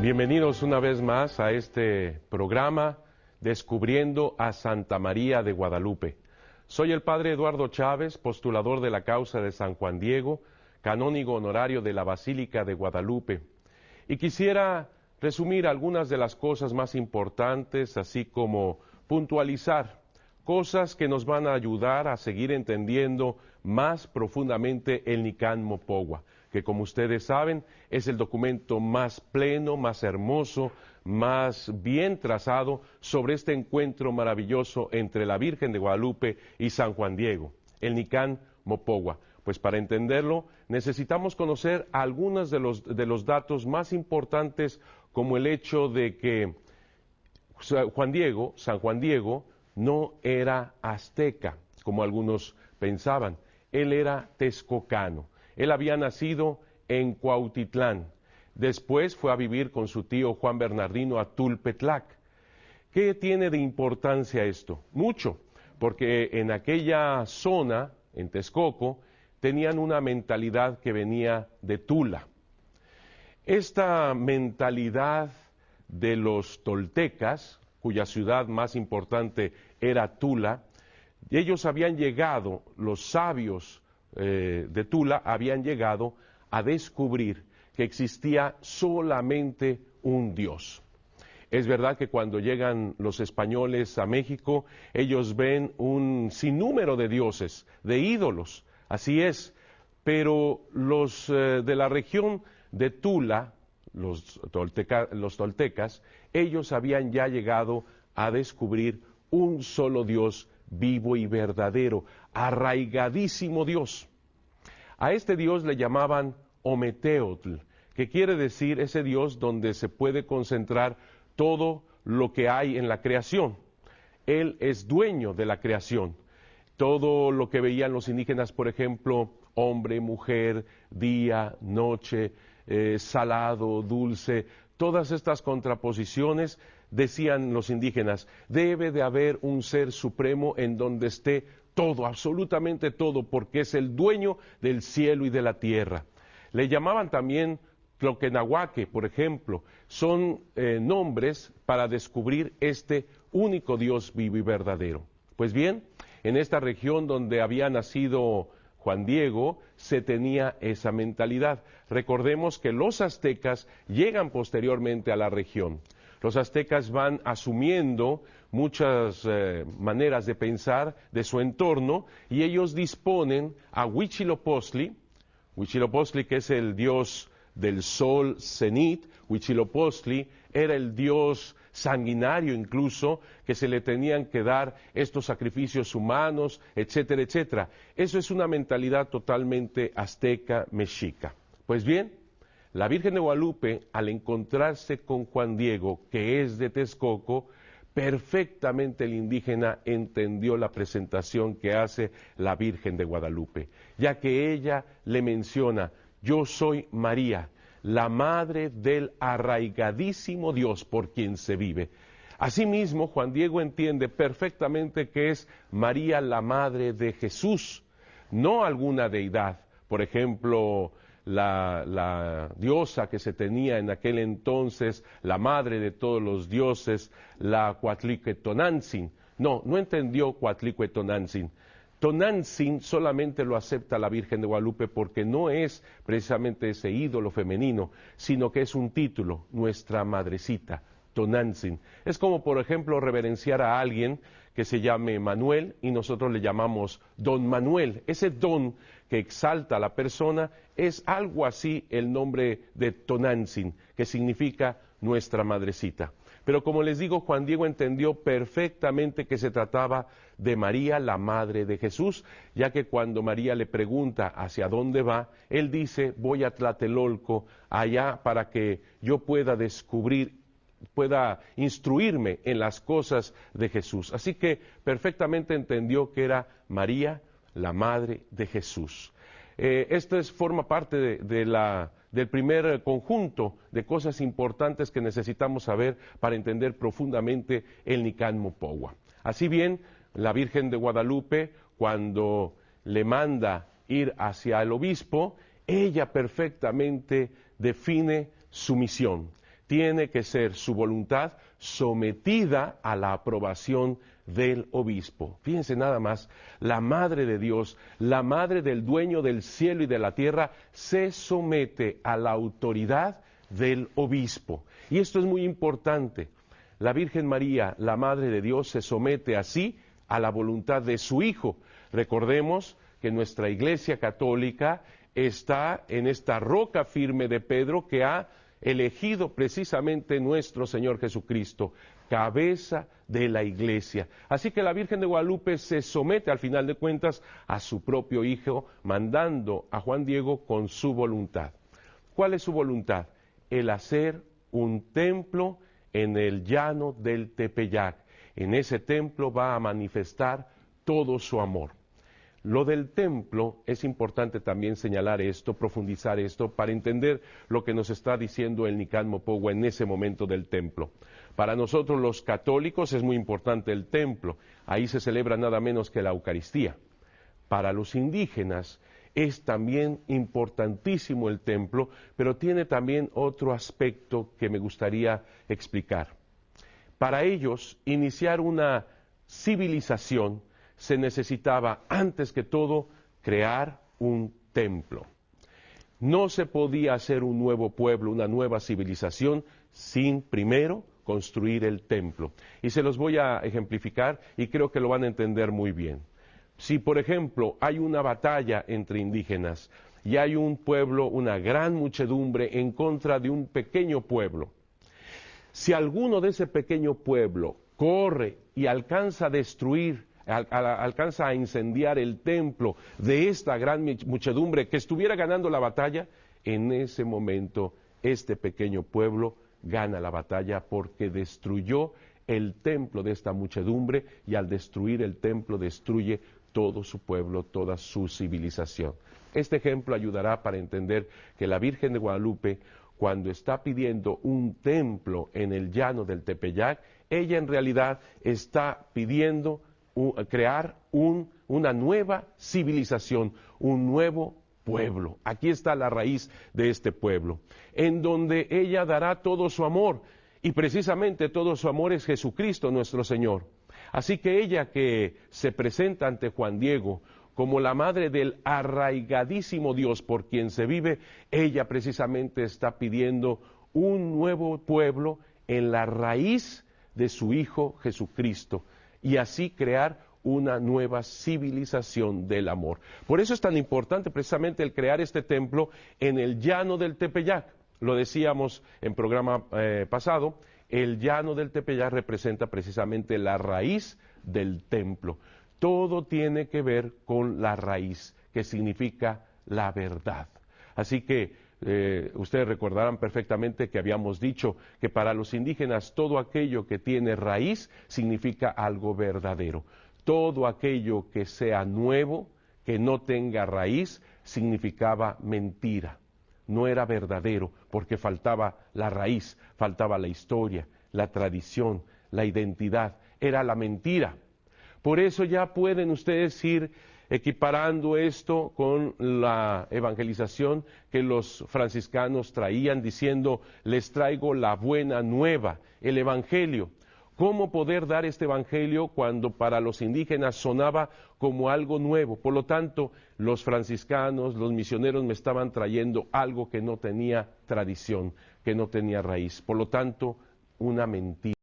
Bienvenidos una vez más a este programa Descubriendo a Santa María de Guadalupe. Soy el Padre Eduardo Chávez, postulador de la causa de San Juan Diego, canónigo honorario de la Basílica de Guadalupe. Y quisiera resumir algunas de las cosas más importantes, así como puntualizar cosas que nos van a ayudar a seguir entendiendo más profundamente el Nicán Mopogua, que como ustedes saben es el documento más pleno, más hermoso, más bien trazado sobre este encuentro maravilloso entre la Virgen de Guadalupe y San Juan Diego, el Nicán Mopogua. Pues para entenderlo necesitamos conocer algunos de los datos más importantes, como el hecho de que San Juan Diego, no era azteca, como algunos pensaban. Él era texcocano. Él había nacido en Cuautitlán. Después fue a vivir con su tío Juan Bernardino a Tulpetlac. ¿Qué tiene de importancia esto? Mucho, porque en aquella zona, en Texcoco, tenían una mentalidad que venía de Tula. Esta mentalidad de los toltecas, cuya ciudad más importante era Tula, ellos habían llegado, los sabios de Tula habían llegado a descubrir que existía solamente un Dios. Es verdad que cuando llegan los españoles a México, ellos ven un sinnúmero de dioses, de ídolos, así es, pero los de la región de Tula, los toltecas, ellos habían ya llegado a descubrir un solo Dios vivo y verdadero, arraigadísimo Dios. A este Dios le llamaban Ometeotl, que quiere decir ese Dios donde se puede concentrar todo lo que hay en la creación. Él es dueño de la creación. Todo lo que veían los indígenas, por ejemplo, hombre, mujer, día, noche, salado, dulce, todas estas contraposiciones, decían los indígenas, debe de haber un ser supremo en donde esté todo, absolutamente todo, porque es el dueño del cielo y de la tierra. Le llamaban también Tloquenahuaque, por ejemplo, son nombres para descubrir este único Dios vivo y verdadero. Pues bien, en esta región donde había nacido Juan Diego, se tenía esa mentalidad. Recordemos que los aztecas llegan posteriormente a la región. Los aztecas van asumiendo muchas maneras de pensar de su entorno y ellos disponen a Huitzilopochtli, que es el dios del sol cenit. Huitzilopochtli era el dios sanguinario incluso, que se le tenían que dar estos sacrificios humanos, etcétera, etcétera. Eso es una mentalidad totalmente azteca, mexica. Pues bien, la Virgen de Guadalupe, al encontrarse con Juan Diego, que es de Texcoco, perfectamente el indígena entendió la presentación que hace la Virgen de Guadalupe, ya que ella le menciona, yo soy María, la madre del arraigadísimo Dios por quien se vive. Asimismo, Juan Diego entiende perfectamente que es María la madre de Jesús, no alguna deidad. Por ejemplo, la diosa que se tenía en aquel entonces, la madre de todos los dioses, la Cuatlicuetonantzin. No entendió Cuatlicuetonantzin. Tonantzin solamente lo acepta la Virgen de Guadalupe porque no es precisamente ese ídolo femenino, sino que es un título, nuestra madrecita, Tonantzin. Es como, por ejemplo, reverenciar a alguien que se llame Manuel y nosotros le llamamos Don Manuel. Ese don que exalta a la persona es algo así el nombre de Tonantzin, que significa nuestra madrecita. Pero como les digo, Juan Diego entendió perfectamente que se trataba de María, la madre de Jesús, ya que cuando María le pregunta hacia dónde va, él dice, voy a Tlatelolco, allá para que yo pueda descubrir, pueda instruirme en las cosas de Jesús. Así que perfectamente entendió que era María, la madre de Jesús. Esto forma parte del primer conjunto de cosas importantes que necesitamos saber para entender profundamente el Nicán Mopogua. Así bien, la Virgen de Guadalupe, cuando le manda ir hacia el obispo, ella perfectamente define su misión. tiene que ser su voluntad sometida a la aprobación del obispo. Fíjense nada más, la Madre de Dios, la Madre del dueño del cielo y de la tierra, se somete a la autoridad del obispo. Y esto es muy importante. La Virgen María, la Madre de Dios, se somete así a la voluntad de su Hijo. Recordemos que nuestra Iglesia Católica está en esta roca firme de Pedro que ha elegido precisamente nuestro Señor Jesucristo, cabeza de la Iglesia. Así que la Virgen de Guadalupe se somete al final de cuentas a su propio Hijo, mandando a Juan Diego con su voluntad. ¿Cuál es su voluntad? El hacer un templo en el llano del Tepeyac. En ese templo va a manifestar todo su amor. Lo del templo, es importante también señalar esto, profundizar esto, para entender lo que nos está diciendo el Nicán Mopogua en ese momento del templo. Para nosotros los católicos es muy importante el templo, ahí se celebra nada menos que la Eucaristía. Para los indígenas es también importantísimo el templo, pero tiene también otro aspecto que me gustaría explicar. Para ellos, iniciar una civilización se necesitaba, antes que todo, crear un templo. No se podía hacer un nuevo pueblo, una nueva civilización, sin primero construir el templo. Y se los voy a ejemplificar y creo que lo van a entender muy bien. Si, por ejemplo, hay una batalla entre indígenas y hay un pueblo, una gran muchedumbre en contra de un pequeño pueblo, si alguno de ese pequeño pueblo corre y alcanza a destruir, alcanza a incendiar el templo de esta gran muchedumbre que estuviera ganando la batalla, en ese momento este pequeño pueblo gana la batalla porque destruyó el templo de esta muchedumbre y al destruir el templo destruye todo su pueblo, toda su civilización. Este ejemplo ayudará para entender que la Virgen de Guadalupe, cuando está pidiendo un templo en el llano del Tepeyac, ella en realidad está pidiendo crear una nueva civilización, un nuevo pueblo. Aquí está la raíz de este pueblo, en donde ella dará todo su amor, y precisamente todo su amor es Jesucristo nuestro Señor. Así que ella que se presenta ante Juan Diego como la madre del arraigadísimo Dios por quien se vive, ella precisamente está pidiendo un nuevo pueblo en la raíz de su Hijo Jesucristo, y así crear una nueva civilización del amor. Por eso es tan importante precisamente el crear este templo en el llano del Tepeyac. Lo decíamos en programa pasado, el llano del Tepeyac representa precisamente la raíz del templo. Todo tiene que ver con la raíz, que significa la verdad. Así que ustedes recordarán perfectamente que habíamos dicho que para los indígenas todo aquello que tiene raíz significa algo verdadero. Todo aquello que sea nuevo, que no tenga raíz, significaba mentira. No era verdadero porque faltaba la raíz, faltaba la historia, la tradición, la identidad. Era la mentira. Por eso ya pueden ustedes ir equiparando esto con la evangelización que los franciscanos traían, diciendo, les traigo la buena nueva, el evangelio. ¿Cómo poder dar este evangelio cuando para los indígenas sonaba como algo nuevo? Por lo tanto, los franciscanos, los misioneros me estaban trayendo algo que no tenía tradición, que no tenía raíz. Por lo tanto, una mentira.